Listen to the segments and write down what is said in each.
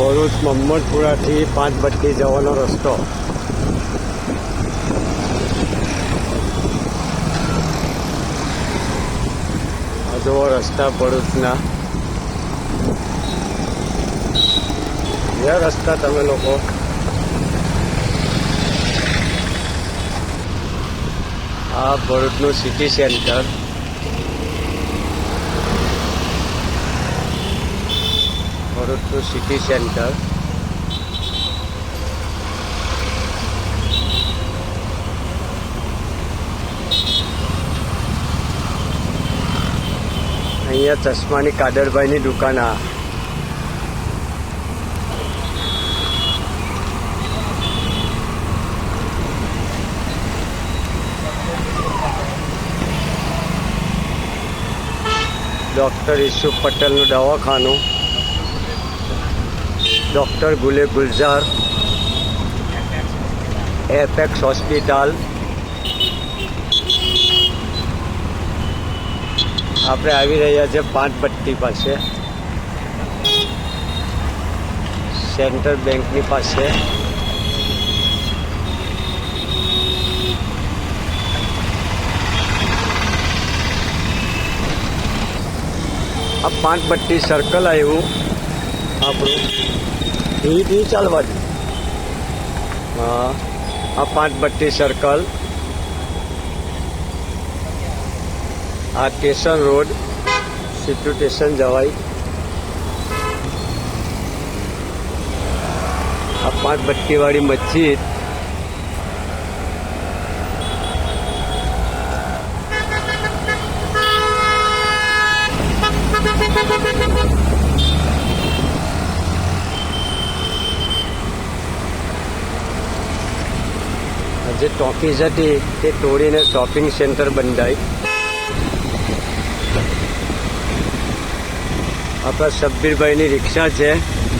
ભરૂચ મમ્મદપુરાથી 5 ભટ્ટી જવાનો રસ્તો. આ જુઓ રસ્તા ભરૂચના. રસ્તા તમે લોકો આ ભરૂચનું સિટી સેન્ટર. ભરૂચનું સિટી સેન્ટર. અહીંયા ચશ્માની કાદરભાઈની દુકાન. આ ડૉક્ટર યુસુફ પટેલનું દવાખાનું. Doctor Gule Gulzar, Apex Hospital. આપણે આવી રહ્યા છે 5 ભટ્ટી પાસે, સેન્ટ્રલ બેંકની પાસે. આ 5 ભટ્ટી સર્કલ આવ્યું આપણું. એ ચાલવા દે. હા, આ 5 ભટ્ટી સર્કલ. આ સ્ટેશન રોડ, સીધું સ્ટેશન જવાય. આ 5 ભટ્ટીવાળી મસ્જિદ. જે ટોકીઝ હતી તે તોડીને શોપિંગ સેન્ટર બંધાય. આપણા શબ્બીરભાઈની રિક્ષા છે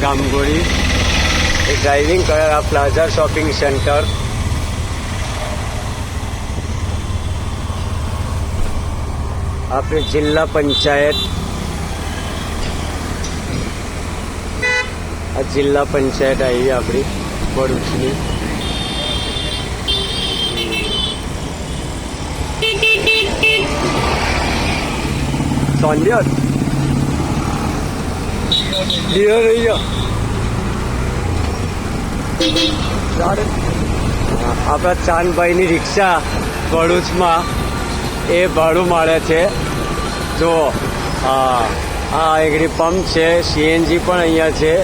ગામગોળી. એ ડ્રાઇવિંગ કરે આ પ્લાઝા શોપિંગ સેન્ટર. આપણી જિલ્લા પંચાયત. આ જિલ્લા પંચાયત આવી આપણી ભરૂચની. સોંડિયર ડિયર આપણા ચાંદભાઈની રિક્ષા ભરૂચમાં એ ભાડું મળે છે. જો હા, આ એગ્રી પંપ છે. સીએનજી પણ અહીંયા છે.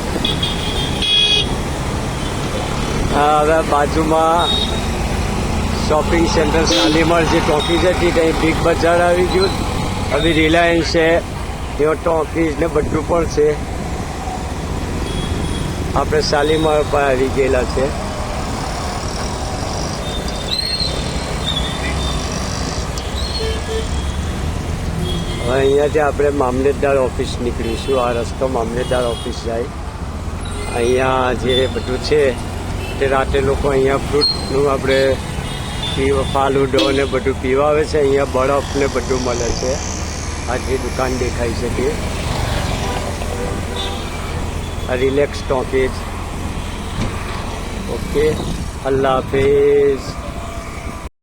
હવે બાજુમાં શોપિંગ સેન્ટર શાલીમાર જે ટોકીઝ હતી ત્યાં બિગ બજાર આવી ગયું. હવે રિલાયન્સ છે, એવો ટોકીઝ ને બધું પણ છે. આપણે શાલીમાર પર આવી ગયેલા છે. હવે અહીંયાથી આપણે મામલેદાર ઓફિસ નીકળીશું. આ રસ્તો મામલેદાર ઓફિસ જાય. અહીંયા જે બધું છે તે રાતે લોકો અહીંયા ફ્રૂટનું આપણે ફાલુડો ને બધું પીવા આવે છે. અહીંયા બરફ ને બધું મળે છે. આ જે દુકાન દેખાય છે તે આ રિલેક્સ ટોકીઝ. ઓકે, અલ્લાહ હાફિઝ.